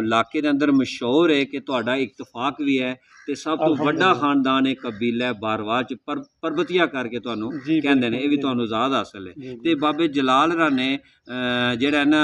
इलाके के अंदर मशहूर है कि तुहाडा इत्तफाक भी है ते सब तो वड्डा खानदान है कबीला है बारवाल च परबतिया करके तुहानू कहंदे ने, ये भी तुहानू ज़ाद हासिल है। ते बाबे जलाल रा ने जेड़ा ना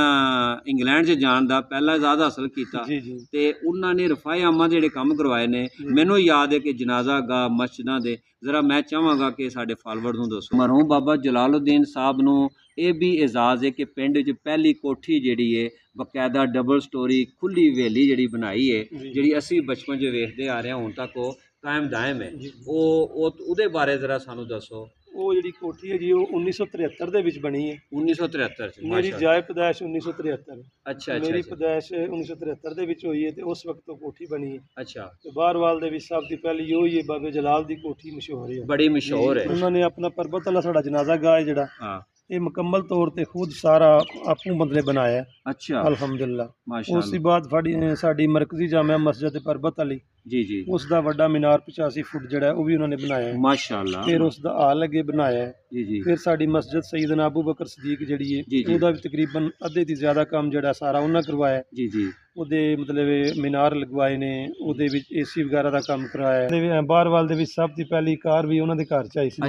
इंग्लैंड च जान दा पहला ज़ाद हासिल कीता ते उन्हां ने रफाए आमा जेड़े कम करवाए ने। मैनू याद है कि जनाजा गाह मस्जिदां दे जरा मैं चाहांगा कि साडे फॉलोअर नू दसो। मरहूम बाबा जलालुद्दीन साहब नू ये भी एजाज़ है कि पिंड च पहली कोठी जिहड़ी है बकायदा डबल स्टोरी खुली हवेली जिहड़ी बनाई है, जिहड़ी असी बचपन च वेखदे आ रहे हैं हुण तक वो कायम दायम है। ਉਹਦੇ ਬਾਰੇ ਜ਼ਰਾ ਸਾਨੂੰ ਦੱਸੋ। ਉਹ ਜਿਹੜੀ ਕੋਠੀ ਹੈ ਜੀ ਉਹ 1973 ਦੇ ਵਿੱਚ ਬਣੀ ਹੈ। 1973 ਚ ਮੇਰੀ ਜਾਇ ਪੈਦਾਇਸ਼ 1973। ਅੱਛਾ ਮੇਰੀ ਪੈਦਾਇਸ਼ 1973 ਦੇ ਵਿੱਚ ਹੋਈ ਹੈ ਤੇ ਉਸ ਵਕਤ ਤੋਂ ਕੋਠੀ ਬਣੀ ਹੈ। ਅੱਛਾ ਤੇ ਬਾਹਰਵਾਲ ਦੇ ਵਿੱਚ ਸਭ ਤੋਂ ਪਹਿਲੀ ਉਹ ਹੀ ਹੈ ਬਾਬੇ ਜਲਾਲ ਦੀ ਕੋਠੀ ਮਸ਼ਹੂਰ ਹੈ, ਬੜੀ ਮਸ਼ਹੂਰ ਹੈ। ਉਹਨਾਂ ਨੇ ਆਪਣਾ ਪਰਬਤ ਵਾਲਾ ਸਾਡਾ ਜਨਾਜ਼ਾ ਗਾਹ ਹੈ ਜਿਹੜਾ ਹਾਂ ਇਹ ਮੁਕੰਮਲ ਤੌਰ ਤੇ ਖੁਦ ਸਾਰਾ ਆਪੂ ਬਦਲੇ ਬਣਾਇਆ। ਅੱਛਾ ਅਲਹਮਦੁਲਿਲਾ। ਮਾਸ਼ਾਅੱਲਾ। ਉਸ ਤੋਂ ਬਾਅਦ ਸਾਡੀ ਮਰਕਜ਼ੀ ਜਾਮਿਆ ਮਸਜਿਦ ਪਰਬਤ ਵਾਲੀ ਜੀ ਜੀ ਉਸ ਦਾ ਵੱਡਾ ਮੀਨਾਰ 85 ਫੁੱਟ ਜਿਹੜਾ ਉਹ ਵੀ ਉਹਨਾਂ ਨੇ ਬਣਾਇਆ ਹੈ। ਮਾਸ਼ਾਅੱਲਾ। ਫਿਰ ਉਸ ਦਾ ਹਾਲ ਅੱਗੇ ਬਣਾਇਆ ਹੈ। ਜੀ ਜੀ। ਫਿਰ ਸਾਡੀ ਮਸਜਿਦ ਸੈਯਦਨਾ ਅਬੂ ਬਕਰ ਸਦੀਕ ਜਿਹੜੀ ਹੈ ਉਹਦਾ ਵੀ ਤਕਰੀਬਨ ਅੱਧੇ ਦੀ ਜ਼ਿਆਦਾ ਕੰਮ ਜਿਹੜਾ ਸਾਰਾ ਉਹਨਾਂ ਕਰਵਾਇਆ। ਜੀ ਜੀ। ਉਹਦੇ ਮਤਲਬ ਮੀਨਾਰ ਲਗਵਾਏ ਨੇ, ਉਹਦੇ ਵਿੱਚ ਏਸੀ ਵਗੈਰਾ ਦਾ ਕੰਮ ਕਰਾਇਆ ਹੈ। ਬਾਹਰਵਾਲ ਦੇ ਵਿੱਚ ਸਭ ਤੋਂ ਪਹਿਲੀ ਕਾਰ ਵੀ ਉਹਨਾਂ ਦੇ ਘਰ 'ਚ ਆਈ ਸੀ।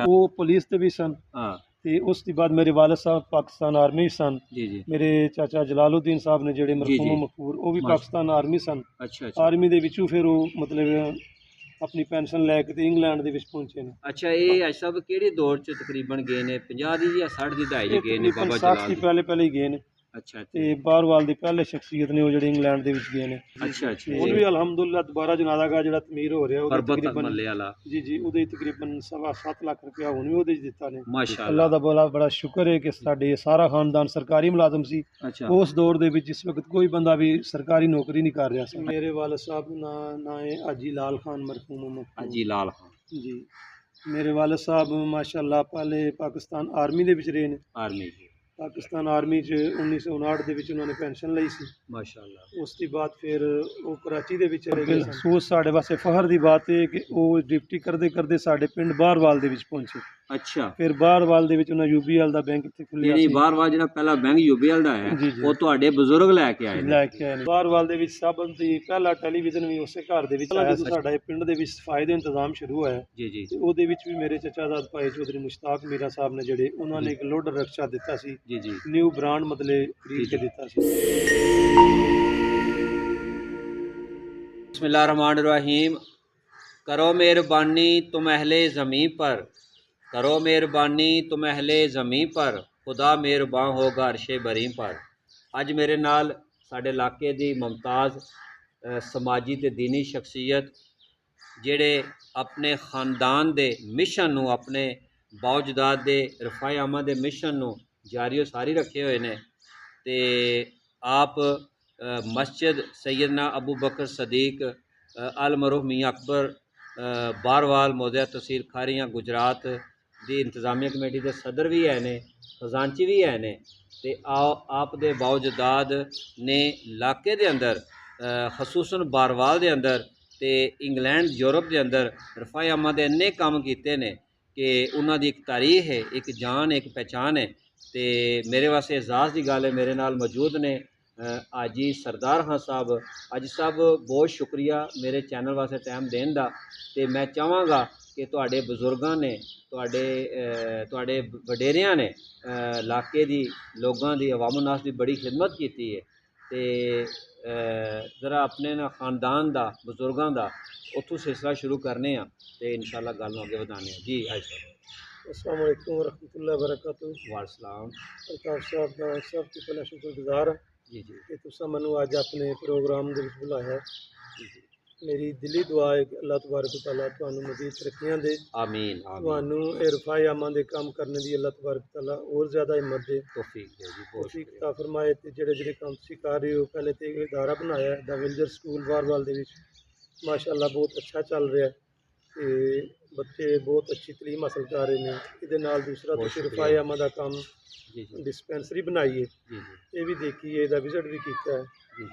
ਉਹ ਪੁਲਿਸ ਤੇ ਵੀ ਸਨ। ਹਾਂ ਤੇ ਉਸ ਤੋਂ ਬਾਅਦ ਮੇਰੇ ਵਾਲਿਦ ਸਾਹਿਬ ਪਾਕਿਸਤਾਨ ਆਰਮੀ ਸਨ। ਜੀ ਜੀ। ਮੇਰੇ ਚਾਚਾ ਜਲਾਲੁद्दीन ਸਾਹਿਬ ਨੇ ਜਿਹੜੇ ਮਰਹੂਮ ਮਕਫੂਰ ਉਹ ਵੀ ਪਾਕਿਸਤਾਨ ਆਰਮੀ ਸਨ। ਅੱਛਾ। ਆਰਮੀ ਦੇ ਵਿੱਚੋਂ ਫਿਰ ਉਹ ਮਤਲਬ ਆਪਣੀ ਪੈਨਸ਼ਨ ਲੈ ਕੇ ਤੇ ਇੰਗਲੈਂਡ ਦੇ ਵਿੱਚ ਪਹੁੰਚੇ ਨੇ। ਅੱਛਾ ਇਹ ਸਭ ਕਿਹੜੇ ਦੌਰ 'ਚ ਤਕਰੀਬਨ ਗਏ ਨੇ? 50 ਦੀ ਜਾਂ 60 ਦੀ ਦਹਾਈ 'ਚ ਗਏ ਨੇ ਬਾਬਾ ਜਲਾਲ? 60 ਪਹਿਲੇ ਹੀ ਗਏ ਨੇ। ਅੱਛਾ। ਤੇ ਬਾਹਰਵਾਲ ਦੇ ਪਹਿਲੇ ਸ਼ਖਸੀਅਤ ਨੇ ਉਹ ਜਿਹੜੇ ਇੰਗਲੈਂਡ ਦੇ ਵਿੱਚ ਗਏ ਨੇ। ਅੱਛਾ ਅੱਛਾ। ਹੁਣ ਵੀ ਅਲਹਮਦੁਲਿਲਾ ਦੁਬਾਰਾ ਜਨਾਜ਼ਾ ਗਾ ਜਿਹੜਾ ਤਮੀਰ ਹੋ ਰਿਹਾ ਉਹਦੇ ਤਕਰੀਬਨ ਮੱਲੇ ਵਾਲਾ ਜੀ ਜੀ ਉਹਦੇ ਤਕਰੀਬਨ 7.25 ਲੱਖ ਰੁਪਇਆ ਹੁਣ ਵੀ ਉਹਦੇ 'ਚ ਦਿੱਤਾ ਨੇ। ਮਾਸ਼ਾਅੱਲਾ। ਅੱਲਾਹ ਦਾ ਬੜਾ ਸ਼ੁਕਰ ਹੈ ਕਿ ਸਾਡੇ ਸਾਰਾ ਖਾਨਦਾਨ ਸਰਕਾਰੀ ਮੁਲਾਜ਼ਮ ਸੀ। ਉਸ ਦੌਰ ਦੇ ਵਿੱਚ ਇਸ ਵਕਤ ਕੋਈ ਬੰਦਾ ਵੀ ਸਰਕਾਰੀ ਨੌਕਰੀ ਨਹੀਂ ਕਰ ਰਿਹਾ ਸੀ। ਮੇਰੇ ਵਾਲਿਦ ਸਾਹਿਬ ਨਾਂ ਹੈ ਹਾਜੀ ਲਾਲ ਖਾਨ ਮਰਹੂਮ। ਹਾਜੀ ਲਾਲ ਖਾਨ ਜੀ। ਮੇਰੇ ਵਾਲਿਦ ਸਾਹਿਬ ਮਾਸ਼ਾਅੱਲਾ ਪਹਿਲੇ ਪਾਕਿਸਤਾਨ ਆਰਮੀ ਦੇ ਵਿੱਚ ਰਹੇ ਨੇ। ਆਰਮੀ ਪਾਕਿਸਤਾਨ ਆਰਮੀ 'ਚ 1959 ਦੇ ਵਿੱਚ ਉਹਨਾਂ ਨੇ ਪੈਨਸ਼ਨ ਲਈ ਸੀ। ਮਾਸ਼ਾਅੱਲਾ। ਉਸ ਤੋਂ ਬਾਅਦ ਫਿਰ ਉਹ ਕਰਾਚੀ ਦੇ ਵਿੱਚ ਚਲੇ ਗਏ। ਸੋ ਸਾਡੇ ਵਾਸਤੇ ਫਖਰ ਦੀ ਬਾਤ ਹੈ ਕਿ ਉਹ ਡਿਊਟੀ ਕਰਦੇ ਕਰਦੇ ਸਾਡੇ ਪਿੰਡ ਬਾਹਰਵਾਲ ਦੇ ਵਿੱਚ ਪਹੁੰਚੇ। ਅੱਛਾ। ਫਿਰ ਬਾਹਰਵਾਲ ਦੇ ਵਿੱਚ ਉਹਨਾਂ UBL ਦਾ ਬੈਂਕ ਇੱਥੇ ਖੁੱਲਿਆ ਸੀ। ਬਾਹਰਵਾਲ ਜਿਹੜਾ ਪਹਿਲਾ ਬੈਂਕ UBL ਦਾ ਹੈ ਉਹ ਤੁਹਾਡੇ ਬਜ਼ੁਰਗ ਲੈ ਕੇ ਆਏ ਨੇ। ਬਾਹਰਵਾਲ ਦੇ ਵਿੱਚ ਸਭ ਤੋਂ ਪਹਿਲਾ ਟੈਲੀਵਿਜ਼ਨ ਵੀ ਉਸੇ ਘਰ ਦੇ ਵਿੱਚ ਆਇਆ ਸੀ। ਸਾਡਾ ਪਿੰਡ ਦੇ ਵਿੱਚ ਸਫਾਈ ਦਾ ਇੰਤਜ਼ਾਮ ਸ਼ੁਰੂ ਹੋਇਆ ਜੀ ਜੀ। ਉਹਦੇ ਵਿੱਚ ਵੀ ਮੇਰੇ ਚਾਚਾਜ਼ਾਦ ਭਾਈ ਚੌਧਰੀ ਮੁਸ਼ਤਾਕ ਮੀਰਾ ਸਾਹਿਬ ਨੇ ਜਿਹੜੇ ਉਹਨਾਂ ਨੇ ਇੱਕ ਲੋਡਰ ਰਕਸ਼ਾ ਦਿੱਤਾ ਸੀ ਜੀ ਜੀ। ਨਿਊ ਬ੍ਰਾਂਡ ਮਤਲਬ ਖਰੀਦ ਕੇ ਦਿੱਤਾ ਸੀ। बिस्मिल्लाहिर्रहमानिर्रहीम। करो मेहरबानी तुम अहले ज़मीं पर, करो मेहरबानी तुम अहले ज़मीं पर, खुदा मेहरबान होगा अर्शे बरीं पर। अज मेरे नाल साडे इलाके दी मुमताज़ समाजी ते दीनी शख्सियत जेड़े अपने ख़ानदान दे मिशन नू, अपने बाउजदाद दे रफ़ाए आमा दे मिशन नू जारी सारी रखे हुए ने। ते आप मस्जिद सैयदना अबू बकर सदीक अल मरूफ मियाँ अकबर बारवाल मौजूदा तहसील खारियां गुजरात दी इंतजामिया कमेटी के सदर भी है ने, खजानची भी है ने। ते आप दे बाउजदाद ने इलाके दे अंदर खसूसन बारवाल दे अंदर ते इंग्लैंड यूरोप के अंदर रफ़ाए आमा दे इन्ने काम किए ने कि उन्हां दी एक तारीख है, एक जान, एक पहचान है। तो मेरे वास्ते एजाज़ की गल है मेरे नाल मौजूद ने हाजी सरदार खान साहब। हाजी साहब बहुत शुक्रिया मेरे चैनल वास्ते टाइम देने का। तो मैं चाहांगा कि तुहाडे बजुर्गां ने, तुहाडे वडेरियां ने इलाके दी लोगों की अवामुन्नास की बड़ी खिदमत की है। तो ज़रा अपने ना खानदान का बजुर्गों का उत्थों सिलसिला शुरू करने तो इंशाअल्लाह गल अगे वधाने जी। हाजी साहब अस्सलाम वालेकुम वरहमतुल्लाहि वबरकातुहू। वालेकुम अलताफ़ साहब का सब तो पहले शुक्रगुजार जी जी कि तुसा मैनू अज अपने प्रोग्राम दे विच बुलाया। जी जी। मेरी दिली दुआ है कि अल्लाह तबारक व तआला तुहानू मज़ीद तरक्कियां दे। आमीन। तुहानू रफ़ाए आमा दे काम करने दी अल्लाह तबारक व तआला और ज़्यादा हिम्मत दे, तौफीक दे जी। तौफीक अता फरमाए। ते जेड़े काम तुसीं कर रहे हो, पहले तो इदारा बनाया द विल्जर स्कूल बारवाल दे विच माशाअल्लाह बहुत अच्छा चल रहा है। ते बच्चे बहुत अच्छी तलीम हासिल कर रहे हैं। ये नाल दूसरा तुसीं रफ़ाए आमा दा काम डिस्पेंसरी बनाई है, ये भी देखी है, विजिट भी किया है।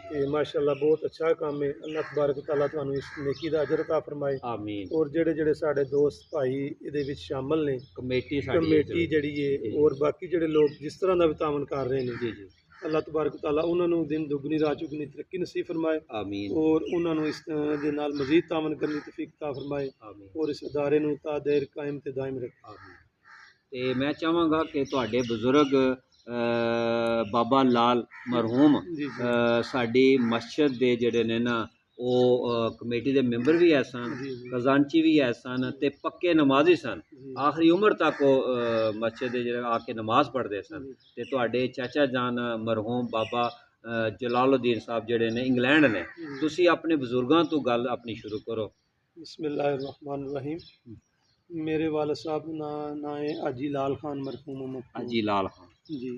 तो माशाअल्लाह बहुत अच्छा काम है। अल्लाह तबारक तआला तुहानू इस नेकी दा अजर अता फरमाए। आमीन। और जेड़े जेड़े साडे दोस्त भाई इहदे विच शामिल ने, कमेटी जिहड़ी है और बाकी जेड़े लोग जिस तरह का भी तावन कर रहे हैं जी जी, ਅੱਲਾਹ ਤਬਾਰਕ ਤਾਲਾ ਉਹਨਾਂ ਨੂੰ ਦਿਨ ਦੁਗਣੀ ਰਾਤ ਚੁਗਣੀ ਤਰੱਕੀ ਨਸੀਬ ਫਰਮਾਏ ਆਮੀਨ ਔਰ ਉਹਨਾਂ ਨੂੰ ਇਸ ਦੇ ਨਾਲ ਮਜ਼ੀਦ ਤਾਮਨ ਕਰਨ ਦੀ ਤੌਫੀਕ ਤਾ ਫਰਮਾਏ ਆਮੀਨ ਔਰ ਇਸ ਅਦਾਰੇ ਨੂੰ ਤਾਂ ਦੇਰ ਕਾਇਮ ਤੇ ਦਾਇਮ ਰੱਖੇ। ਆਮੀਨ। ਤੇ ਮੈਂ ਚਾਹਾਂਗਾ ਕਿ ਤੁਹਾਡੇ ਬਜ਼ੁਰਗ ਬਾਬਾ ਲਾਲ ਮਰਹੂਮ ਜੀ ਜੀ ਸਾਡੀ ਮਸਜਿਦ ਦੇ ਜਿਹੜੇ ਨੇ ਨਾ ਉਹ ਕਮੇਟੀ ਦੇ ਮੈਂਬਰ ਵੀ ਹੈ ਸਨ, ਜੀ ਜੀ ਖਜ਼ਾਨਚੀ ਵੀ ਹੈ ਸਨ ਤੇ ਪੱਕੇ ਨਮਾਜ਼ੀ ਸਨ। ਜੀ ਆਖਰੀ ਉਮਰ ਤੱਕ ਉਹ ਮਸਜਿਦ ਦੇ ਜਿਹੜੇ ਆ ਕੇ ਨਮਾਜ਼ ਪੜ੍ਹਦੇ ਸਨ। ਜੀ ਤੇ ਤੁਹਾਡੇ ਚਾਚਾ ਜਾਨ ਮਰਹੂਮ ਬਾਬਾ ਜਲਾਲੁਦੀਨ ਸਾਹਿਬ ਜਿਹੜੇ ਨੇ ਇੰਗਲੈਂਡ ਨੇ। ਜੀ। ਤੁਸੀਂ ਆਪਣੇ ਬਜ਼ੁਰਗਾਂ ਤੋਂ ਗੱਲ ਆਪਣੀ ਸ਼ੁਰੂ ਕਰੋ। बिस्मिल्लाहिर्रहमानिर्रहीम। मेरे वालिद साहब ना है हाजी लाल खान मरहूम मकबूल। हाजी लाल खान जी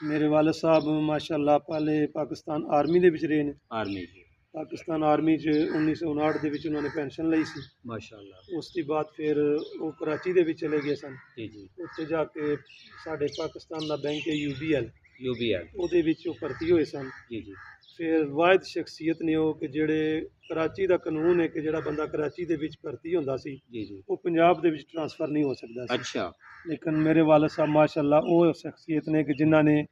मेरे वालिद साहब माशाअल्लाह पहले पाकिस्तान आर्मी ਦੇ ਵਿੱਚ ਰਹੇ ਨੇ। ਆਰਮੀ ਜੀ ਪਾਕਿਸਤਾਨ ਆਰਮੀ 'ਚ 1959 ਦੇ ਵਿੱਚ ਉਹਨਾਂ ਨੇ ਪੈਨਸ਼ਨ ਲਈ ਸੀ। ਮਾਸ਼ਾਅੱਲਾ। ਉਸ ਤੋਂ ਬਾਅਦ ਫਿਰ ਉਹ ਕਰਾਚੀ ਦੇ ਵਿੱਚ ਚਲੇ ਗਏ ਸਨ। ਜੀ ਜੀ ਉੱਥੇ ਜਾ ਕੇ ਸਾਡੇ ਪਾਕਿਸਤਾਨ ਦਾ ਬੈਂਕ ਹੈ UBL, UBL ਉਹਦੇ ਵਿੱਚ ਉਹ ਭਰਤੀ ਹੋਏ ਸਨ। ਜੀ ਜੀ ਫਿਰ ਵਾਹਿਦ ਸ਼ਖਸੀਅਤ ਨੇ ਉਹ ਕਿ ਜਿਹੜੇ ਕਰਾਚੀ ਦਾ ਕਾਨੂੰਨ ਹੈ ਕਿ ਜਿਹੜਾ ਬੰਦਾ ਕਰਾਚੀ ਦੇ ਵਿੱਚ ਭਰਤੀ ਹੁੰਦਾ ਸੀ ਜੀ ਜੀ ਉਹ ਪੰਜਾਬ ਦੇ ਵਿੱਚ ਟ੍ਰਾਂਸਫਰ ਨਹੀਂ ਹੋ ਸਕਦਾ ਸੀ। ਅੱਛਾ ਲੇਕਿਨ ਮੇਰੇ ਵਾਲਿਦ ਸਾਹਿਬ ਮਾਸ਼ਾਅੱਲਾ ਉਹ ਸ਼ਖਸੀਅਤ ਨੇ ਕਿ ਜਿਨ੍ਹਾਂ ਨੇ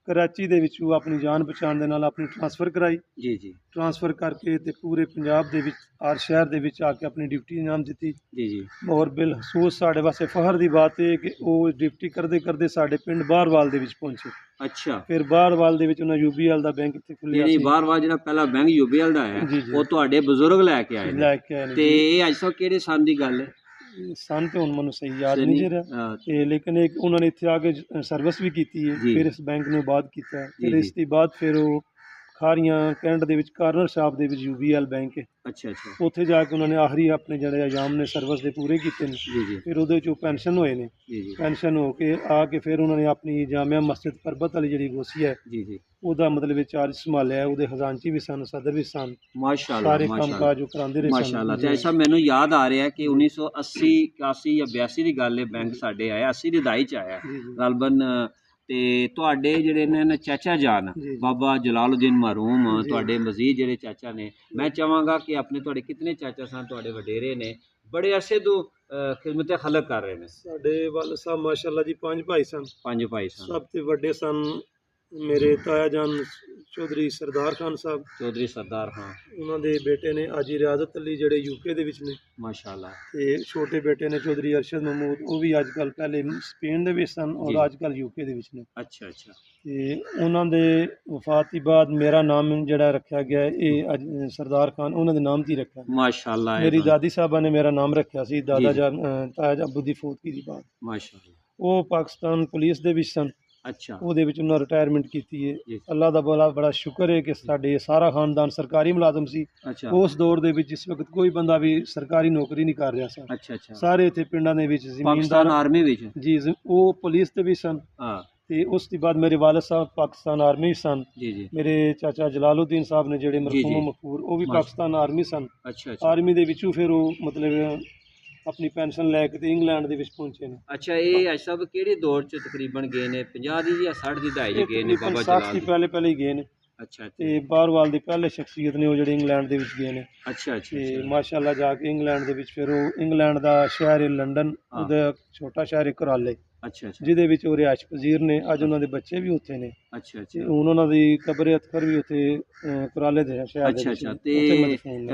ਕਰਾਚੀ ਦੇ ਵਿੱਚੋਂ ਆਪਣੀ ਜਾਨ ਬਚਾਉਣ ਦੇ ਨਾਲ ਆਪਣੀ ਟ੍ਰਾਂਸਫਰ ਕਰਾਈ। ਜੀ ਜੀ ਟ੍ਰਾਂਸਫਰ ਕਰਕੇ ਤੇ ਪੂਰੇ ਪੰਜਾਬ ਦੇ ਵਿੱਚ ਹਰ ਸ਼ਹਿਰ ਦੇ ਵਿੱਚ ਆ ਕੇ ਆਪਣੀ ਡਿਊਟੀ ਅੰਜਾਮ ਦਿੱਤੀ। ਜੀ ਜੀ ਔਰ ਬਿਲਖਸੂਸ ਸਾਡੇ ਵਾਸਤੇ ਫਖਰ ਦੀ ਬਾਤ ਹੈ ਕਿ ਉਹ ਡਿਊਟੀ ਕਰਦੇ ਕਰਦੇ ਸਾਡੇ ਪਿੰਡ ਬਾਹਰਵਾਲ ਦੇ ਵਿੱਚ ਪਹੁੰਚੇ। ਅੱਛਾ। ਫਿਰ ਬਾਹਰਵਾਲ ਦੇ ਵਿੱਚ ਉਹਨਾਂ UBL ਦਾ ਬੈਂਕ ਇੱਥੇ ਖੁੱਲਿਆ ਯਾਨੀ ਸੀ। ਬਾਹਰਵਾਲ ਜਿਹੜਾ ਪਹਿਲਾ ਬੈਂਕ UBL ਦਾ ਹੈ ਜੀ, ਜੀ। ਉਹ ਤੁਹਾਡੇ ਬਜ਼ੁਰਗ ਲੈ ਕੇ ਆਏ ਨੇ। ਲੈ ਕੇ ਆਏ ਨੇ ਤੇ ਜੀ। ਇਹ ਅੱਜ ਤੱਕ ਕਿਹੜੇ ਸਾਲ ਦੀ ਗੱਲ ਹੈ? ਸਨ ਤੇ ਹੁਣ ਮੈਨੂੰ ਸਹੀ ਯਾਦ ਨਹੀਂ ਜੇ ਰਿਹਾ ਹਾਂ, ਤੇ ਲੇਕਿਨ ਇੱਕ ਉਹਨਾਂ ਨੇ ਇੱਥੇ ਆ ਕੇ ਸਰਵਿਸ ਵੀ ਕੀਤੀ ਹੈ। ਜੀ। ਫਿਰ ਇਸ ਬੈਂਕ ਨੂੰ ਬਾਅਦ ਕੀਤਾ ਹੈ। ਜੀ, ਫਿਰ ਇਸ ਜੀ। ਤੋਂ ਬਾਅਦ ਫਿਰ ਉਹ ਖਾਰੀਆਂ ਕੈਂਟ ਦੇ ਵਿੱਚ ਕਾਰਨਰ ਸ਼ਾਪ ਦੇ ਵਿੱਚ UBL ਬੈਂਕ ਹੈ। ਅੱਛਾ ਅੱਛਾ। ਉੱਥੇ ਜਾ ਕੇ ਉਹਨਾਂ ਨੇ ਆਖਰੀ ਆਪਣੇ ਜਿਹੜੇ ਅਯਾਮ ਨੇ ਸਰਵਿਸ ਦੇ ਪੂਰੇ ਕੀਤੇ ਨੇ। ਜੀ ਜੀ ਫਿਰ ਉਹਦੇ ਚੋਂ ਪੈਨਸ਼ਨ ਹੋਏ ਨੇ। ਜੀ ਜੀ ਪੈਨਸ਼ਨ ਹੋ ਕੇ ਆ ਕੇ ਫਿਰ ਉਹਨਾਂ ਨੇ ਆਪਣੀ ਜਾਮਿਆ ਮਸਜਿਦ ਪਰਬਤ ਵਾਲੀ ਜਿਹੜੀ ਗੋਸੀ ਹੈ ਜੀ ਜੀ ਉਹਦਾ ਮਤਲਬ ਚਾਰਜ ਸੰਭਾਲਿਆ। ਉਹਦੇ ਖਜ਼ਾਨਚੀ ਵੀ ਸਨ, ਸਦਰ ਵੀ ਸਨ, ਮਾਸ਼ਾਅੱਲਾ ਸਾਰੇ ਮਾਸ਼ਾਅੱਲਾ ਕੰਮਕਾਜ ਉਹ ਕਰਾਉਂਦੇ ਰਹੇ ਸਨ। ਮਾਸ਼ਾਅੱਲਾ। ਤੇ ਐਸਾ ਮੈਨੂੰ ਯਾਦ ਆ ਰਿਹਾ ਕਿ 1980 81 ਜਾਂ 82 ਦੀ ਗੱਲ ਹੈ, ਬੈਂਕ ਸਾਡੇ ਆਇਆ 80 ਦੀ ਦਹਾਈ ਚ ਆਇਆ ਜੀ ਜੀ ਗਲਬਨ। ਤੇ ਤੁਹਾਡੇ ਜਿਹੜੇ ਨੇ ਚਾਚਾ ਜਾਨ ਜੀ, ਜੀ। ਬਾਬਾ ਜਲਾਲੁਦੀਨ ਮਰਹੂਮ ਜੀ। ਤੁਹਾਡੇ ਮਜ਼ੀਦ ਜਿਹੜੇ ਚਾਚਾ ਨੇ, ਮੈਂ ਚਾਹਾਂਗਾ ਕਿ ਆਪਣੇ ਤੁਹਾਡੇ ਕਿਤਨੇ ਚਾਚਾ ਸਨ ਤੁਹਾਡੇ ਵਡੇਰੇ ਨੇ ਬੜੇ ਅਰਸੇ ਤੋਂ ਖਿਦਮਤ ਖਲਕ ਕਰ ਰਹੇ ਨੇ? ਸਾਡੇ ਵਾਲਿਦ ਸਾਹਿਬ ਮਾਸ਼ਾਅੱਲਾ ਜੀ 5 ਭਾਈ ਸਨ। 5 ਭਾਈ ਸਨ। ਸਭ ਤੋਂ ਵੱਡੇ ਸਨ ਮੇਰੇ ਤਾਇਆ ਜਾਨ ਚੌਧਰੀ ਸਰਦਾਰ ਖਾਨ ਸਾਹਿਬ। ਚੌਧਰੀ ਸਰਦਾਰ ਖਾਨ ਉਹਨਾਂ ਦੇ ਬੇਟੇ ਨੇ ਹਾਜੀ ਰਿਆਜ਼ਤ ਅਲੀ ਜਿਹੜੇ UK ਦੇ ਵਿੱਚ ਨੇ। ਮਾਸ਼ਾਅੱਲਾ। ਤੇ ਛੋਟੇ ਬੇਟੇ ਨੇ ਚੌਧਰੀ ਅਰਸ਼ਦ ਮਹਿਮੂਦ, ਉਹ ਵੀ ਅੱਜ ਕੱਲ੍ਹ ਪਹਿਲੇ ਸਪੇਨ ਦੇ ਵਿੱਚ ਸਨ ਜੀ। ਔਰ ਅੱਜ ਕੱਲ੍ਹ UK ਦੇ ਵਿੱਚ ਨੇ। ਅੱਛਾ ਅੱਛਾ। ਤੇ ਉਹਨਾਂ ਦੇ ਵਫਾਤ ਤੋਂ ਬਾਅਦ ਮੇਰਾ ਨਾਮ ਜਿਹੜਾ ਰੱਖਿਆ ਗਿਆ ਇਹ ਅੱਜ ਸਰਦਾਰ ਖਾਨ ਉਹਨਾਂ ਦੇ ਨਾਮ 'ਤੇ ਹੀ ਰੱਖਿਆ। ਮਾਸ਼ਾਅੱਲਾ। ਮੇਰੀ ਦਾਦੀ ਸਾਹਿਬਾ ਨੇ ਮੇਰਾ ਨਾਮ ਰੱਖਿਆ ਸੀ ਦਾਦਾ ਜੀ। ਜਾਨ ਤਾਇਆ ਜਾਨ ਅਬੂ ਦੀ ਫੌਤਗੀ ਦੀ ਬਾਤ। ਮਾਸ਼ਾਅੱਲਾ। ਉਹ ਪਾਕਿਸਤਾਨ ਪੁਲਿਸ ਦੇ ਵਿੱਚ ਸਨ। ਅੱਛਾ ਉਹਦੇ ਵਿੱਚ ਉਹਨਾਂ ਰਿਟਾਇਰਮੈਂਟ ਕੀਤੀ ਹੈ। ਜੀ। ਅੱਲਾਹ ਦਾ ਬੜਾ ਸ਼ੁਕਰ ਹੈ ਕਿ ਸਾਡੇ ਸਾਰਾ ਖਾਨਦਾਨ ਸਰਕਾਰੀ ਮੁਲਾਜ਼ਮ ਸੀ। ਅੱਛਾ ਉਸ ਦੌਰ ਦੇ ਵਿੱਚ ਇਸ ਵਕਤ ਕੋਈ ਬੰਦਾ ਵੀ ਸਰਕਾਰੀ ਨੌਕਰੀ ਨਹੀਂ ਕਰ ਰਿਹਾ ਸੀ। ਅੱਛਾ ਅੱਛਾ। ਸਾਰੇ ਇੱਥੇ ਪਿੰਡਾਂ ਦੇ ਵਿੱਚ ਪਾਕਿਸਤਾਨ ਜ਼ਮੀਨਦਾਰ ਆਰਮੀ ਵਿੱਚ? ਜੀ ਉਹ ਪੁਲਿਸ ਦੇ ਵੀ ਸਨ। ਹਾਂ ਤੇ ਉਸ ਤੋਂ ਬਾਅਦ ਮੇਰੇ ਵਾਲਿਦ ਸਾਹਿਬ ਪਾਕਿਸਤਾਨ ਆਰਮੀ ਸਨ। ਜੀ ਜੀ। ਮੇਰੇ ਚਾਚਾ ਜਲਾਲੁਦੀਨ ਸਾਹਿਬ ਨੇ ਜਿਹੜੇ ਜੀ, ਮਰਹੂਮ ਜੀ। ਮਕਬੂਰ ਉਹ ਵੀ ਮਾਸ਼ਾ- ਪਾਕਿਸਤਾਨ ਆਰਮੀ ਸਨ। ਅੱਛਾ ਅੱਛਾ। ਆਰਮੀ ਦੇ ਵਿੱਚੋਂ ਫਿਰ ਉਹ ਮਤਲਬ ਆਪਣੀ ਪੈਨਸ਼ਨ ਲੈ ਕੇ ਤੇ ਇੰਗਲੈਂਡ ਦੇ ਵਿੱਚ ਪਹੁੰਚੇ ਨੇ। ਅੱਛਾ ਇਹ ਸਭ ਕਿਹੜੇ ਦੌਰ ਚ ਤਕਰੀਬਨ ਗਏ ਨੇ? 50 ਦੀ ਜਾਂ 60 ਦੀ ਦਹਾਈ ਚ ਗਏ ਨੇ ਬਾਬਾ 60 ਦੀ ਜਲਾਲ? ਪਹਿਲੇ ਹੀ ਗਏ ਨੇ। ਅੱਛਾ ਤੇ ਅੱਛਾ ਬਾਹਰਵਾਲ ਦੇ ਪਹਿਲੇ ਸ਼ਖਸੀਅਤ ਨੇ ਉਹ ਜਿਹੜੇ ਇੰਗਲੈਂਡ ਦੇ ਵਿੱਚ ਗਏ ਨੇ। ਅੱਛਾ ਅੱਛਾ ਤੇ ਅੱਛਾ। ਮਾਸ਼ਾਅੱਲਾ ਜਾ ਕੇ ਇੰਗਲੈਂਡ ਦੇ ਵਿੱਚ ਫਿਰ ਉਹ ਇੰਗਲੈਂਡ ਦਾ ਸ਼ਹਿਰ ਹੈ ਲੰਡਨ, ਹਾਂ। ਉਹਦਾ ਛੋਟਾ ਸ਼ਹਿਰ ਹੈ ਕੁਰਾਲੇ, ਅੱਛਾ ਅੱਛਾ ਜਿਹਦੇ ਵਿੱਚ ਉਹ ਰਿਹਾਇਸ਼ ਪਜ਼ੀਰ ਨੇ। ਅੱਜ ਉਹਨਾਂ ਦੇ ਬੱਚੇ ਵੀ ਉੱਥੇ ਨੇ ਅੱਛਾ ਤੇ ਅੱਛਾ ਹੁਣ ਉਹਨਾਂ ਦੀ ਕਬਰ ਅਤਖਰ ਵੀ ਉੱਥੇ ਕੁਰਾਲੇ ਦੇ ਸ਼ਹਿਰ ਦੇ ਅੱਛਾ ਵਿੱਚ ਅੱਛਾ। ਨੇ, ਤੇ ਉੱਥੇ ਮਦਫੂਨ ਨੇ।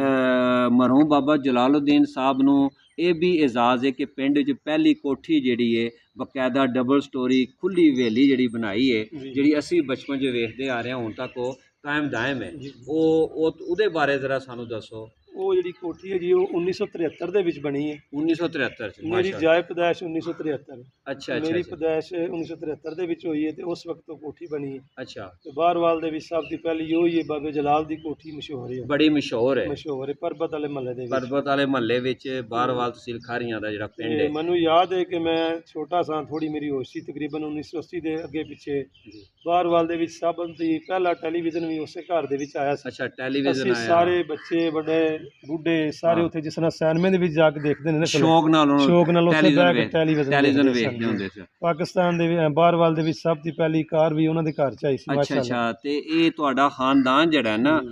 ਮਰਹੂਮ ਬਾਬਾ ਜਲਾਲੁਦੀਨ ਸਾਹਿਬ ਨੂੰ ਇਹ ਵੀ ਇਜਾਜ਼ ਹੈ ਕਿ ਪਿੰਡ 'ਚ ਪਹਿਲੀ ਕੋਠੀ ਜਿਹੜੀ ਹੈ ਬਕਾਇਦਾ ਡਬਲ ਸਟੋਰੀ ਖੁੱਲੀ ਹਵੇਲੀ ਜਿਹੜੀ ਬਣਾਈ ਹੈ, ਜੀ। ਜਿਹੜੀ ਅਸੀਂ ਬਚਪਨ 'ਚ ਵੇਖਦੇ ਆ ਰਹੇ ਹਾਂ ਹੁਣ ਤੱਕ ਉਹ ਕਾਇਮ ਦਾਇਮ ਹੈ। ਜੀ। ਉਹਦੇ ਬਾਰੇ ਜ਼ਰਾ ਸਾਨੂੰ ਦੱਸੋ। ਉਹ ਜਿਹੜੀ ਕੋਠੀ ਹੈ ਜੀ ਉਹ 1973 ਦੇ ਵਿੱਚ ਬਣੀ ਹੈ। 1973 ਚ? ਮੇਰੀ ਮਾਸ਼ਾਅੱਲਾ। ਜਾਇ ਪੈਦਾਇਸ਼ 1973। ਅੱਛਾ ਅੱਛਾ ਮੇਰੀ ਅੱਛਾ ਪੈਦਾਇਸ਼ 1973 ਦੇ ਵਿੱਚ ਹੋਈ ਹੈ ਤੇ ਉਸ ਵਕਤ ਉਹ ਕੋਠੀ ਬਣੀ ਹੈ। ਅੱਛਾ। ਤੇ ਬਾਹਰਵਾਲ ਦੇ ਵਿੱਚ ਸਭ ਤੋਂ ਪਹਿਲੀ ਉਹ ਹੀ ਹੈ ਬਾਬੇ ਜਲਾਲ ਦੀ ਕੋਠੀ ਮਸ਼ਹੂਰ ਹੈ। ਬੜੀ ਮਸ਼ਹੂਰ ਹੈ। ਮਸ਼ਹੂਰ ਹੈ ਪਰਬਤ ਵਾਲੇ ਮਹੱਲੇ ਦੇ ਵਿੱਚ। ਪਰਬਤ ਵਾਲੇ ਮਹੱਲੇ ਵਿੱਚ ਬਾਹਰਵਾਲ ਤਹਿਸੀਲ ਖਾਰੀਆਂ ਦਾ ਜਿਹੜਾ ਪਿੰਡ ਤੇ ਹੈ। ਮੈਨੂੰ ਯਾਦ ਹੈ ਕਿ ਮੈਂ ਛੋਟਾ ਸਾਂ, ਥੋੜੀ ਮੇਰੀ ਹੋਸ਼ ਸੀ, ਤਕਰੀਬਨ 1980 ਦੇ ਅੱਗੇ ਪਿੱਛੇ ਜੀ। ਬਾਹਰਵਾਲ ਦੇ ਵਿੱਚ ਸਭ ਤੋਂ ਪਹਿਲਾ ਟੈਲੀਵਿਜ਼ਨ ਵੀ ਉਸੇ ਘਰ ਦੇ ਵਿੱਚ ਆਇਆ ਸੀ। ਅੱਛਾ ਟੈਲੀਵਿਜ਼ਨ ਅਸੀਂ ਆਇਆ। ਸਾਰੇ ਬੱਚੇ ਵੱਡੇ ਬੁੱਢੇ ਸਾਰੇ ਹਾਂ। ਉੱਥੇ ਜਿਸ ਤਰ੍ਹਾਂ ਸਿਨੇਮੇ ਦੇ ਵਿੱਚ ਜਾ ਕੇ ਦੇਖਦੇ ਨੇ ਨਾ ਫਿਲਮ, ਸ਼ੌਕ ਨਾਲ ਉਹਨੂੰ ਸ਼ੌਕ ਨਾਲ ਉੱਥੇ ਬਹਿ ਕੇ ਟੈਲੀਵਿਜ਼ਨ ਟੈਲੀਵਿਜ਼ਨ ਵੇਖਦੇ ਹੁੰਦੇ ਸੀ। ਪਾਕਿਸਤਾਨ ਦੇ ਬਾਹਰਵਾਲ ਦੇ ਵਿੱਚ ਸਭ ਤੋਂ ਪਹਿਲੀ ਕਾਰ ਵੀ ਉਹਨਾਂ ਦੇ ਘਰ ਚ ਆਈ ਸੀ। ਅੱਛਾ ਅੱਛਾ। ਤੇ ਇਹ ਤੁਹਾਡਾ ਖਾਨਦਾਨ ਜਿਹੜਾ ਹੈ ਨਾ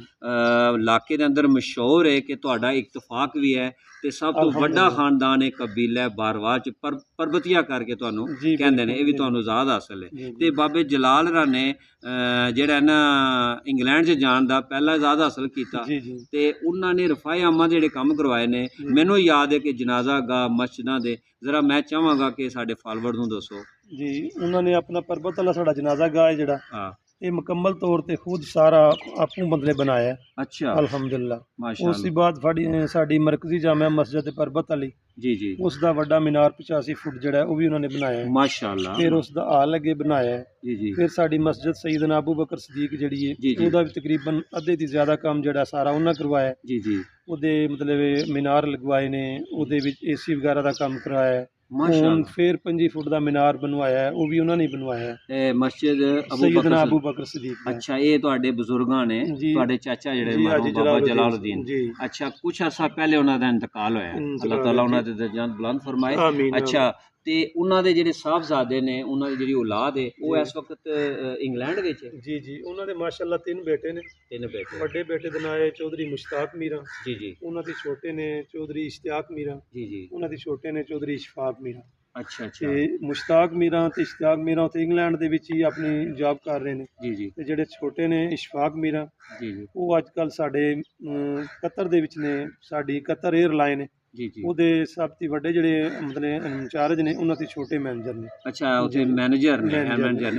ਇਲਾਕੇ ਦੇ ਅੰਦਰ ਮਸ਼ਹੂਰ ਹੈ ਕਿ ਤੁਹਾਡਾ ਇਤਫਾਕ ਵੀ ਹੈ ਤੇ ਸਭ ਤੋਂ ਵੱਡਾ ਖਾਨਦਾਨ ਹੈ ਕਬੀਲਾ ਬਾਰਵਾਲ ਚ ਪਰਬਤੀਆ ਕਰਕੇ ਤੁਹਾਨੂੰ ਕਹਿੰਦੇ ਨੇ, ਇਹ ਵੀ ਤੁਹਾਨੂੰ ਯਾਦ ਹਾਸਲ ਹੈ। ਤੇ ਬਾਬੇ ਜਲਾਲ ਰਾ ਨੇ ਜਿਹੜਾ ਨਾ ਇੰਗਲੈਂਡ 'ਚ ਜਾਣ ਦਾ ਪਹਿਲਾ ਇਜਾਜ਼ਤ ਹਾਸਲ ਕੀਤਾ ਤੇ ਉਹਨਾਂ ਨੇ ਰਫਾਏ ਆਮਾ ਦੇ ਜਿਹੜੇ ਕੰਮ ਕਰਵਾਏ ਨੇ। ਮੈਨੂੰ ਯਾਦ ਹੈ ਕਿ ਜਨਾਜ਼ਾ ਗਾਹ ਮਸਜਿਦਾਂ ਦੇ ਜ਼ਰਾ ਮੈਂ ਚਾਹਾਂਗਾ ਕਿ ਸਾਡੇ ਫਾਲੋਅਰ ਨੂੰ ਦੱਸੋ ਜੀ। ਉਹਨਾਂ ਨੇ ਆਪਣਾ ਪਰਬਤ ਵਾਲਾ ਸਾਡਾ ਜਨਾਜ਼ਾ ਗਾਹ ਹੈ ਜਿਹੜਾ ਹਾਂ ਇਹ ਮੁਕੰਮਲ ਤੌਰ ਤੇ ਖੁਦ ਸਾਰਾ ਆਪੂ ਬੰਦਲੇ ਬਣਾਇਆ। ਅੱਛਾ, ਅਲਹਮਦੁਲਿਲਾ। ਮਾਸ਼ਾਅੱਲਾ। ਉਸ ਤੋਂ ਬਾਅਦ ਸਾਡੀ ਮਰਕਜ਼ੀ ਜਾਮਿਆ ਮਸਜਿਦ ਪਰਬਤ ਵਾਲੀ ਜੀ ਉਸ ਦਾ ਵੱਡਾ ਮੀਨਾਰ 85 ਫੁੱਟ ਜਿਹੜਾ ਉਹ ਵੀ ਉਹਨਾਂ ਨੇ ਬਣਾਇਆ ਹੈ ਮਾਸ਼ਾਅੱਲਾ। ਫਿਰ ਉਸ ਦਾ ਹਾਲ ਅੱਗੇ ਬਣਾਇਆ ਹੈ ਜੀ। ਫਿਰ ਸਾਡੀ ਮਸਜਿਦ ਸਈਦਨਾ ਅਬੂ ਬਕਰ ਸਦੀਕ ਜਿਹੜੀ ਹੈ ਉਹਦਾ ਵੀ ਤਕਰੀਬਨ ਅੱਧੇ ਤੋਂ ਜ਼ਿਆਦਾ ਕੰਮ ਜਿਹੜਾ ਸਾਰਾ ਉਹਨਾਂ ਕਰਵਾਇਆ ਜੀ। ਉਹਦੇ ਮਤਲਬ ਮੀਨਾਰ ਲਗਵਾਏ ਨੇ, ਉਹਦੇ ਵਿੱਚ ਏਸੀ ਵਗੈਰਾ ਦਾ ਕੰਮ ਕਰਵਾਇਆ ਹੈ। ਮਾਸ਼ਾਅੱਲਾ। ਫਿਰ 5 ਫੁੱਟ ਦਾ ਮੀਨਾਰ ਬਣਵਾਇਆ ਹੈ, ਉਹ ਵੀ ਉਹਨਾਂ ਨੇ ਬਣਵਾਇਆ ਹੈ। ਇਹ ਮਸਜਿਦ ਸਈਦਨਾ ਅਬੂ ਬਕਰ ਸਦੀਕ ਦਾ। ਅੱਛਾ, ਇਹ ਤੁਹਾਡੇ ਬਜ਼ੁਰਗਾਂ ਨੇ, ਤੁਹਾਡੇ ਚਾਚਾ ਜਿਹੜੇ ਮਰਹੂਮ ਬਾਬਾ ਜਲਾਲਉদ্ਦੀਨ। ਅੱਛਾ, ਕੁਛ ਅਰਸਾ ਪਹਿਲੇ ਉਹਨਾਂ ਦਾ ਇੰਤਕਾਲ ਹੋਇਆ, ਅੱਲਾਹ ਤਾਲਾ ਉਹਨਾਂ ਦੇ ਦਰਜਾਤ ਬੁਲੰਦ ਫਰਮਾਏ। ਅੱਛਾ, ਤੇ ਉਹਨਾਂ ਦੇ ਜਿਹੜੇ ਸਾਹਿਬਜ਼ਾਦੇ ਨੇ, ਉਹਨਾਂ ਦੀ ਜਿਹੜੀ ਔਲਾਦ ਹੈ ਉਹ ਇਸ ਵਕਤ ਇੰਗਲੈਂਡ ਵਿੱਚ ਹੈ। ਜੀ ਉਹਨਾਂ ਦੇ ਮਾਸ਼ਾਅੱਲਾ 3 ਬੇਟੇ ਨੇ। 3 ਬੇਟੇ। ਵੱਡੇ ਬੇਟੇ ਦਾ ਨਾਮ ਹੈ ਚੌਧਰੀ ਮੁਸ਼ਤਾਕ ਮੀਰਾ। ਜੀ। ਉਹਨਾਂ ਦੇ ਛੋਟੇ ਨੇ ਚੌਧਰੀ ਇਸ਼ਤਿਆਕ ਮੀਰਾ। ਜੀ। ਉਹਨਾਂ ਦੇ ਛੋਟੇ ਨੇ ਚੌਧਰੀ ਇਸ਼ਫਾਕ ਮੀਰਾ। ਅੱਛਾ। ਤੇ ਮੁਸ਼ਤਾਕ ਮੀਰਾ ਤੇ ਇਸ਼ਤਿਆਕ ਮੀਰਾ ਉੱਥੇ ਇੰਗਲੈਂਡ ਦੇ ਵਿੱਚ ਹੀ ਆਪਣੀ ਜੌਬ ਕਰ ਰਹੇ ਨੇ। ਜੀ। ਤੇ ਜਿਹੜੇ ਛੋਟੇ ਨੇ ਇਸ਼ਫਾਕ ਮੀਰਾ ਜੀ ਉਹ ਅੱਜ ਕੱਲ੍ਹ ਸਾਡੇ ਕਤਰ ਦੇ ਵਿੱਚ ਨੇ, ਸਾਡੀ ਕਤਰ 에ਅਰਲਾਈਨ ਹੈ ਜੀ। ਉਹਦੇ ਸਭ ਤੋਂ ਵੱਡੇ ਜਿਹੜੇ ਮਤਲਬ ਇੰਚਾਰਜ ਨੇ, ਉਹਨਾਂ ਦੇ ਛੋਟੇ ਮੈਨੇਜਰ ਨੇ। ਅੱਛਾ, ਉੱਥੇ ਮੈਨੇਜਰ ਨੇ।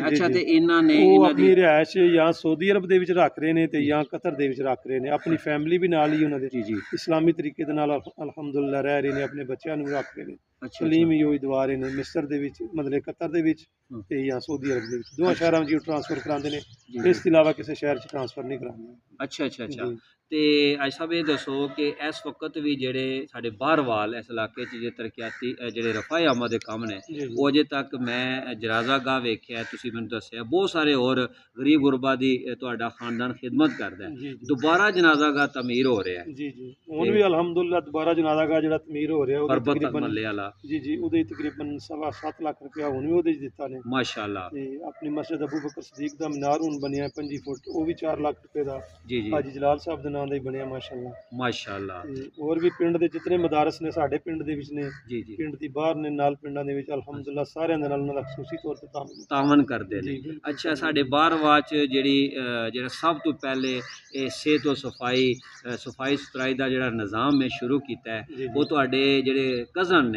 ਅੱਛਾ, ਤੇ ਇਹਨਾਂ ਨੇ ਆਪਣੀ ਰਿਹਾਇਸ਼ ਜਾਂ ਸਊਦੀ ਅਰਬ ਦੇ ਵਿੱਚ ਰੱਖ ਰਹੇ ਨੇ ਤੇ ਜਾਂ ਕਤਰ ਦੇ ਵਿੱਚ ਰੱਖ ਰਹੇ ਨੇ। ਆਪਣੀ ਫੈਮਿਲੀ ਵੀ ਨਾਲ ਹੀ ਉਹਨਾਂ ਦੇ ਜੀ ਇਸਲਾਮੀ ਤਰੀਕੇ ਦੇ ਨਾਲ ਅਲਹਮਦੁਲਿਲਾ ਰਹਿ ਰਹੇ ਨੇ, ਆਪਣੇ ਬੱਚਿਆਂ ਨੂੰ ਰੱਖ ਰਹੇ ਨੇ। ਸਲੀਮ ਹੀ ਉਹ ਦਵਾ ਰਹੇ ਨੇ ਮਿਸਰ ਦੇ ਵਿੱਚ, ਮਤਲਬ ਕਤਰ ਦੇ ਵਿੱਚ ਤੇ ਜਾਂ ਸਊਦੀ ਅਰਬ ਦੇ ਵਿੱਚ। ਦੋਵਾਂ ਸ਼ਹਿਰਾਂ ਵਿੱਚ ਟ੍ਰਾਂਸਫਰ ਕਰਾਉਂਦੇ ਨੇ, ਇਸ ਤੋਂ ਇਲਾਵਾ ਕਿਸੇ ਸ਼ਹਿਰ 'ਚ ਟ੍ਰਾਂਸਫਰ ਨਹੀਂ ਕਰਾਉਂਦੇ। ਅੱਛਾ। ਤੇ ਅੱਜ ਸਾਹਿਬ ਇਹ ਦੱਸੋ ਕਿ ਇਸ ਵਕਤ ਵੀ ਜਿਹੜੇ ਸਾਡੇ ਬਾਹਰਵਾਲ ਇਸ ਇਲਾਕੇ 'ਚ ਜੇ ਤਰੱਕੀਆਤੀ ਜਿਹੜੇ ਰਫਾਏ ਆਮਦ ਦੇ ਕੰਮ ਨੇ ਉਹ ਅਜੇ ਤੱਕ ਮੈਂ ਜਨਾਜ਼ਾ ਗਾਹ ਵੇਖਿਆ, ਤੁਸੀਂ ਮੈਨੂੰ ਦੱਸਿਆ ਬਹੁਤ ਸਾਰੇ ਹੋਰ ਗਰੀਬ ਗੁਰਬਾ ਦੀ ਤੁਹਾਡਾ ਖਾਨਦਾਨ ਖਿਦਮਤ ਕਰਦਾ ਹੈ। ਦੁਬਾਰਾ ਜਨਾਜ਼ਾ ਗਾਹ ਤਮੀਰ ਹੋ ਰਿਹਾ ਹੈ। ਜੀ ਹੁਣ ਵੀ ਅਲਹਮਦੁਲਿਲਾ ਦੁਬਾਰਾ ਜਨਾਜ਼ਾ ਗਾਹ ਜਿਹੜਾ ਤਮੀਰ ਹੋ ਰਿਹਾ ਉਹਦੇ ਤਕਰੀਬਨ ਮੱਲੇ ਵਾਲਾ ਜੀ ਉਹਦੇ ਤਕਰੀਬਨ 7.25 ਲੱਖ ਰੁਪਇਆ ਹੁਣ ਵੀ ਉਹਦੇ 'ਚ ਦਿੱਤਾ ਨੇ ਮਾਸ਼ਾਅੱਲਾ। ਤੇ ਆਪਣੀ ਮਸਜਿਦ ਅਬੂ ਬਕਰ ਸਦੀਕ ਦਾ ਮੀਨਾਰ ਹੁਣ ਬਣਿਆ 5 ਫੁੱਟ, ਉਹ ਵੀ 4 ਲੱਖ ਰੁਪਏ ਦਾ ਜੀ ਹਾਜੀ ਜਲਾਲ ਸਾਹਿਬ ਦੇ ਨਾਮ ਦਾ ਹੀ ਬਣਿਆ ਮਾਸ਼ਾਅੱਲਾ। ਹੋਰ ਵੀ ਪਿੰਡ ਦੇ ਜਿਤਨੇ ਮਦਾਰਸ ਨੇ ਸਾਡੇ ਪਿੰਡ ਦੇ ਵਿੱਚ ਨੇ, ਜੀ ਪਿੰਡ ਦੀ ਬਾਹਰ ਨੇ, ਨਾਲ ਪਿੰਡਾਂ ਦੇ ਵਿੱਚ ਅਲਹਮਦੁਲਿਲਾ ਸਾਰਿਆਂ ਦੇ ਨਾਲ ਉਹਨਾਂ ਦਾ ਖੁਸ਼ੀ ਤੌਰ ਤੇ ਤਾਮਨ ਕਰਦੇ ਨੇ। ਅੱਛਾ, ਸਾਡੇ ਬਾਹਰਵਾਲ 'ਚ ਜਿਹੜਾ ਸਭ ਤੋਂ ਪਹਿਲੇ ਇਹ ਸਿਹਤ ਸਫਾਈ ਸੁਥਰਾਈ ਦਾ ਜਿਹੜਾ ਨਿਜ਼ਾਮ ਹੈ ਸ਼ੁਰੂ ਕੀਤਾ ਹੈ ਉਹ ਤੁਹਾਡੇ ਜਿਹੜੇ ਕਜ਼ਨ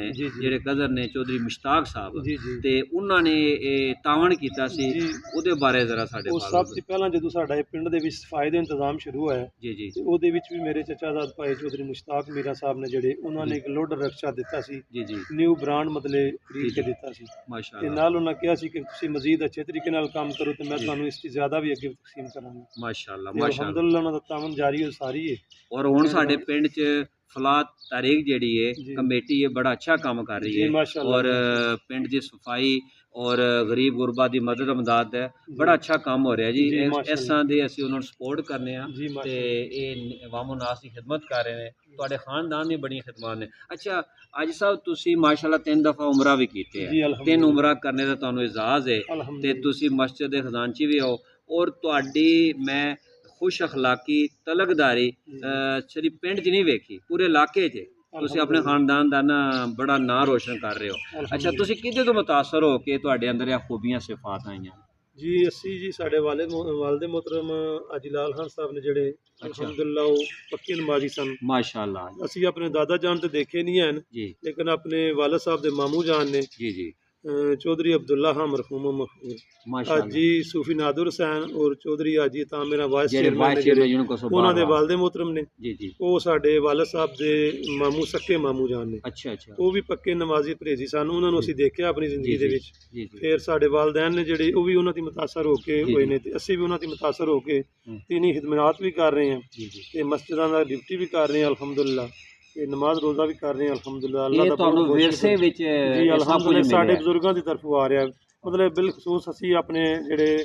ਨੇ ਚੌਧਰੀ ਮੁਸ਼ਤਾਕ ਸਾਹਿਬ, ਤੇ ਉਹਨਾਂ ਨੇ ਇਹ ਤਾਵਨ ਕੀਤਾ ਸੀ, ਉਹਦੇ ਬਾਰੇ ਜ਼ਰਾ ਸਾਡੇ ਸਭ ਤੋਂ ਪਹਿਲਾਂ ਜਦੋਂ ਸਾਡਾ ਇਹ ਪਿੰਡ ਦੇ ਵਿੱਚ ਸਫਾਈ ਦਾ ਇੰਤਜ਼ਾਮ ਸ਼ੁਰੂ ਹੋਇਆ ਜੀ ਉਹਦੇ ਵਿੱਚ ਵੀ ਮੇਰੇ ਚਾਚਾਜ਼ਾਦ ਭਾਈ ਚੌਧਰੀ ਮੁਸ਼ਤਾਕ ਮੀਰਾ ਸਾਹਿਬ ਨੇ ਜਿਹੜੇ ਉਹਨਾਂ ਨੇ ਇੱਕ ਲੋਡਰ ਰਕਸ਼ਾ ਦਿੱਤਾ ਸੀ ਜੀ ਨਿਊ ਬ੍ਰਾਂਡ ਮਤਲਬ ਖਰੀਦ ਕੇ ਦਿੱਤਾ ਸੀ ਮਾਸ਼ਾਅੱਲਾ। ਤੇ ਨਾਲ ਉਹਨਾਂ ਕਿਹਾ ਸੀ ਕਿ ਤੁਸੀਂ ਮਜ਼ੀਦ ਅੱਛੇ ਤਰੀਕੇ ਨਾਲ ਕੰਮ ਕਰੋ ਤੇ ਮੈਂ ਤੁਹਾਨੂੰ ਇਸ ਤੋਂ ਜ਼ਿਆਦਾ ਵੀ ਅੱਗੇ ਤਕਸੀਮ ਕਰਾਂਗਾ। ਮਾਸ਼ਾਅੱਲਾ ਅਲਹਮਦੁਲਿਲਾ ਉਹਨਾਂ ਦਾ ਤਾਵਨ ਜਾਰੀ ਹੋ ਸਾਰੀ ਹੈ। ਔਰ ਹੁਣ ਸਾਡੇ ਪਿੰਡ 'ਚ ਫਲਾਹ ਤਾਰੀਖ ਜਿਹੜੀ ਹੈ ਕਮੇਟੀ ਹੈ ਬੜਾ ਅੱਛਾ ਕੰਮ ਕਰ ਰਹੀ ਹੈ ਔਰ ਪਿੰਡ ਦੀ ਸਫਾਈ ਔਰ ਗਰੀਬ ਗੁਰਬਾ ਦੀ ਮਦਦ ਅਮਦਾਦ ਹੈ ਬੜਾ ਅੱਛਾ ਕੰਮ ਹੋ ਰਿਹਾ ਜੀ। ਇਸ ਤਰ੍ਹਾਂ ਦੇ ਅਸੀਂ ਉਹਨਾਂ ਨੂੰ ਸਪੋਰਟ ਕਰਨੇ ਆ ਤੇ ਇਹ ਅਵਾਮੋ ਨਾਸ ਦੀ ਖਿਦਮਤ ਕਰ ਰਹੇ ਨੇ। ਤੁਹਾਡੇ ਖਾਨਦਾਨ ਦੀ ਬੜੀਆਂ ਖਿਦਮਤਾਂ ਨੇ। ਅੱਛਾ, ਅੱਜ ਸਾਹਿਬ ਤੁਸੀਂ ਮਾਸ਼ਾਅੱਲਾ 3 ਦਫਾ ਉਮਰਾ ਵੀ ਕੀਤੇ ਹੈ, 3 ਉਮਰਾ ਕਰਨੇ ਦਾ ਤੁਹਾਨੂੰ ਇਜਾਜ਼ ਹੈ ਤੇ ਤੁਸੀਂ ਮਸਜਿਦ ਦੇ ਖਜ਼ਾਨਚੀ ਵੀ ਹੋ ਔਰ ਤੁਹਾਡੀ ਮੈਂ ਖੁਸ਼ ਅਖਲਾਕੀ ਤਲਕਦਾਰੀ ਸਿਰਫ ਪਿੰਡ 'ਚ ਨਹੀਂ ਵੇਖੀ, ਪੂਰੇ ਇਲਾਕੇ 'ਚ ਤੁਸੀਂ ਆਪਣੇ ਖਾਨਦਾਨ ਦਾ ਨਾ ਬੜਾ ਨਾਂ ਰੋਸ਼ਨ ਕਰ ਰਹੇ ਹੋ। ਅੱਛਾ, ਤੁਸੀਂ ਕਿਹਦੇ ਤੋਂ ਮੁਤਾਸਰ ਹੋ ਕੇ ਤੁਹਾਡੇ ਅੰਦਰ ਇਹ ਖੂਬੀਆਂ ਸਿਫਾਤ ਆਈਆਂ? ਜੀ ਅਸੀਂ ਜੀ ਸਾਡੇ ਵਾਲਿਦ ਮੁਹਤਰਮ ਹਾਜੀ ਲਾਲ ਖਾਨ ਸਾਹਿਬ ਨੇ ਜਿਹੜੇ ਅਲਹਮਦੁਲਿਲਾ ਉਹ ਪੱਕੇ ਨਮਾਜ਼ੀ ਸਨ ਮਾਸ਼ਾਅੱਲਾ। ਅਸੀਂ ਆਪਣੇ ਦਾਦਾ ਜਾਨ ਤੇ ਦੇਖੇ ਨਹੀਂ ਹਨ ਜੀ, ਲੇਕਿਨ ਆਪਣੇ ਵਾਲਿਦ ਸਾਹਿਬ ਦੇ ਮਾਮੂ ਜਾਨ ਨੇ ਜੀ चौधरी अब्दुल्ला खान मरहूम मखबूल हाजी सूफी नादुर हुसैन और चौधरी हाजी तामिरा वाइस चेयरमैन उन्हां दे वालिद मोहतरम ने वो साडे वालिद साहब दे मामू सक्के मामू जान ने। अच्छा अच्छा, वो भी पक्के नमाजी परहेजी सन, उन्हां नूं असीं देखिया अपनी जिंदगी दे विच। फिर साडे वालिदैन ने जिहड़े वो भी उन्हां दी मुतासर होके होए ने ते असीं भी उन्हां दी मुतासर होके तीनी खिदमत भी कर रहे हैं ते मस्जिदां दा ड्यूटी भी कर रहे हैं अल्हम्दुलिल्लाह, नमाज रोज़ा भी कर रहे हैं अल्हम्दुलिल्लाह। अल्लाह दा बहुत विरसे विच जी अल्हम्दुलिल्लाह साडे बुजुर्गां दी तरफों आ रहा ਮਤਲਬ ਬਿਲਖਸੂਸ ਅਸੀਂ ਆਪਣੇ ਜਿਹੜੇ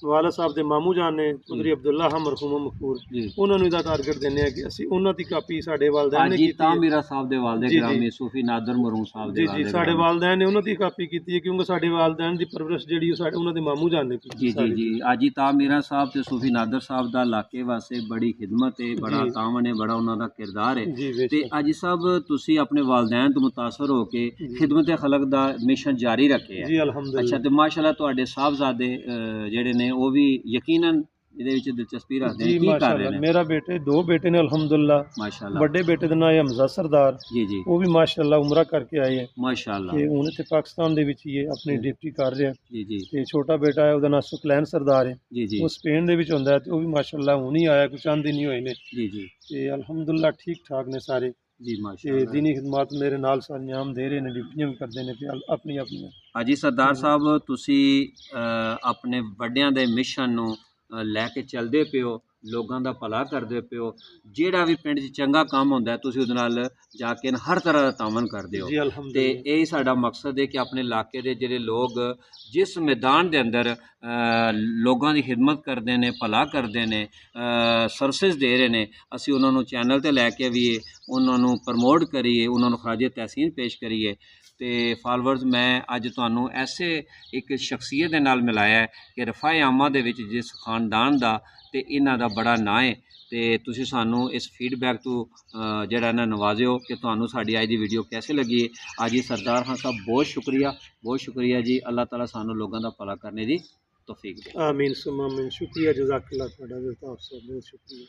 ਵਾਲਦ ਸਾਹਿਬ ਦੇ ਮਾਮੂ ਜਾਨ ਨੇ ਚੌਧਰੀ ਅਬਦੁੱਲਾ ਹਾਂ ਮਰਹੂਮ ਮਕਬੂਲ ਉਹਨਾਂ ਨੂੰ ਇਹਦਾ ਟਾਰਗੇਟ ਦਿੰਦੇ ਆ ਕਿ ਅਸੀਂ ਉਹਨਾਂ ਦੀ ਕਾਪੀ ਸਾਡੇ ਵਾਲਦੈਨ ਨੇ ਕੀਤੀ ਤਾਂ ਮੇਰਾ ਸਾਹਿਬ ਦੇ ਵਾਲਦੇ ਗ੍ਰਾਮੀ ਸੂਫੀ ਨਾਦਰ ਮਰਹੂਮ ਸਾਹਿਬ ਦੇ ਜੀ ਸਾਡੇ ਵਾਲਦੈਨ ਨੇ ਉਹਨਾਂ ਦੀ ਕਾਪੀ ਕੀਤੀ ਹੈ ਕਿਉਂਕਿ ਸਾਡੇ ਵਾਲਦੈਨ ਦੀ ਪਰਵਰਿਸ਼ ਜਿਹੜੀ ਉਹ ਸਾਡੇ ਉਹਨਾਂ ਦੇ ਮਾਮੂ ਜਾਨ ਨੇ ਕੀਤੀ ਜੀ ਅੱਜ ਹੀ ਤਾਂ ਮੇਰਾ ਸਾਹਿਬ ਤੇ ਸੂਫੀ ਨਾਦਰ ਸਾਹਿਬ ਦਾ ਇਲਾਕੇ ਵਾਸਤੇ ਬੜੀ ਖਿਦਮਤ ਹੈ ਬੜਾ ਤਾਮਨ ਹੈ ਬੜਾ ਉਹਨਾਂ ਦਾ ਕਿਰਦਾਰ ਹੈ ਤੇ ਅੱਜ ਸਾਹਿਬ ਤੁਸੀਂ ਆਪਣੇ ਵਾਲਦੈਨ ਤੋਂ ਮੁਤਾਸਰ ਹੋ ਕੇ ਖਿਦਮਤ ਖਲਕ ਦਾ ਮਿਸ਼ਨ ਜਾਰੀ ਰੱਖਿਆ ਜੀ ਅਲਹਮਦੁਲਿਲਾ ਅੱਛਾ ਤੇ ਮਾਸ਼ਾਅੱਲਾ ਤੁਹਾਡੇ ਸਾਹਿਬਜ਼ਾਦੇ ਜਿਹੜੇ ਨੇ ਉਹ ਵੀ ਯਕੀਨਨ ਇਹਦੇ ਵਿੱਚ ਦਿਲਚਸਪੀ ਰੱਖਦੇ ਨੇ ਕੀ ਕਰ ਰਹੇ ਨੇ ਮੇਰਾ ਬੇਟੇ ਦੋ ਬੇਟੇ ਨੇ ਅਲਹਮਦੁਲਿਲਾ ਮਾਸ਼ਾਅੱਲਾ ਵੱਡੇ ਬੇਟੇ ਦਾ ਨਾਮ ਹੈ ਹਮਜ਼ਾ ਸਰਦਾਰ ਜੀ ਉਹ ਵੀ ਮਾਸ਼ਾਅੱਲਾ ਉਮਰਾ ਕਰਕੇ ਆਏ ਹੈ ਮਾਸ਼ਾਅੱਲਾ ਤੇ ਹੁਣ ਇੱਥੇ ਪਾਕਿਸਤਾਨ ਦੇ ਵਿੱਚ ਹੀ ਹੈ ਆਪਣੀ ਡਿਊਟੀ ਕਰ ਰਿਹਾ ਜੀ ਤੇ ਛੋਟਾ ਬੇਟਾ ਹੈ ਉਹਦਾ ਨਾਮ ਸੁਕਲੈਨ ਸਰਦਾਰ ਹੈ ਜੀ ਉਹ ਸਪੇਨ ਦੇ ਵਿੱਚ ਹੁੰਦਾ ਹੈ ਤੇ ਉਹ ਵੀ ਮਾਸ਼ਾਅੱਲਾ ਹੁਣ ਹੀ ਆਇਆ ਕੁਝ ਚੰਦ ਦਿਨ ਹੀ ਹੋਏ ਨੇ ਜੀ ਤੇ ਅਲਹਮਦੁਲਿਲਾ ਠੀਕ ਠਾਕ ਨੇ ਸਾਰੇ ਜੀ ਤੇ ਮਾਸ਼ਾਅੱਲਾ ਦੀਨੀ ਖਿਦਮਤ ਮੇਰੇ ਨਾਲ ਸਰੰਜਾਮ ਦੇ ਰਹੇ ਨੇ ਡਿਊਟੀਆਂ ਵੀ ਕਰਦੇ ਨੇ ਤੇ ਆਪਣੀਆਂ ਹਾਜੀ ਸਰਦਾਰ ਸਾਹਿਬ ਤੁਸੀਂ ਆਪਣੇ ਵੱਡਿਆਂ ਦੇ ਮਿਸ਼ਨ ਨੂੰ ਲੈ ਕੇ ਚੱਲਦੇ ਪਿਓ ਲੋਕਾਂ ਦਾ ਭਲਾ ਕਰਦੇ ਪਿਓ ਜਿਹੜਾ ਵੀ ਪਿੰਡ 'ਚ ਚੰਗਾ ਕੰਮ ਹੁੰਦਾ ਤੁਸੀਂ ਉਹਦੇ ਨਾਲ ਜਾ ਕੇ ਹਰ ਤਰ੍ਹਾਂ ਦਾ ਤਾਮਨ ਕਰਦੇ ਹੋ ਤੇ ਇਹ ਸਾਡਾ ਮਕਸਦ ਹੈ ਕਿ ਆਪਣੇ ਇਲਾਕੇ ਦੇ ਜਿਹੜੇ ਲੋਕ ਜਿਸ ਮੈਦਾਨ ਦੇ ਅੰਦਰ ਲੋਕਾਂ ਦੀ ਖਿਦਮਤ ਕਰਦੇ ਨੇ ਭਲਾ ਕਰਦੇ ਨੇ ਸਰਵਿਸ ਦੇ ਰਹੇ ਨੇ ਅਸੀਂ ਉਹਨਾਂ ਨੂੰ ਚੈਨਲ ਤੇ ਲੈ ਕੇ ਆਈਏ ਉਹਨਾਂ ਨੂੰ ਪ੍ਰਮੋਟ ਕਰੀਏ ਉਹਨਾਂ ਨੂੰ ਖਰਾਜੇ ਤਹਿਸੀਨ ਪੇਸ਼ ਕਰੀਏ ਤੇ ਫਾਲੋਅਰਸ ਮੈਂ ਅੱਜ ਤੁਹਾਨੂੰ ਐਸੇ ਇੱਕ ਸ਼ਖਸੀਅਤ ਦੇ ਨਾਲ ਮਿਲਾਇਆ ਕਿ ਰਫਾਏ ਆਮਾ ਦੇ ਵਿੱਚ ਜਿਸ ਖਾਨਦਾਨ ਦਾ ਤੇ ਇਹਨਾਂ ਦਾ ਬੜਾ ਨਾਂ ਹੈ ਤੇ ਤੁਸੀਂ ਸਾਨੂੰ ਇਸ ਫੀਡਬੈਕ ਤੋਂ ਜਿਹੜਾ ਨਾ ਨਵਾਜ਼ਿਓ ਕਿ ਤੁਹਾਨੂੰ ਸਾਡੀ ਅੱਜ ਦੀ ਵੀਡੀਓ ਕੈਸੇ ਲੱਗੀ ਅੱਜ ਹੀ ਸਰਦਾਰ ਖਾਨ ਸਾਹਿਬ ਬਹੁਤ ਸ਼ੁਕਰੀਆ ਜੀ ਅੱਲਾਹ ਤਾਲਾ ਸਾਨੂੰ ਲੋਕਾਂ ਦਾ ਭਲਾ ਕਰਨੇ ਦੀ ਤੌਫੀਕ ਦੇ ਆਮੀਨ ਸੁਮਾ ਆਮੀਨ ਸ਼ੁਕਰੀਆ ਜਜ਼ਾਕੱਲਾ ਤੁਹਾਡਾ ਬਹੁਤ ਸ਼ੁਕਰੀਆ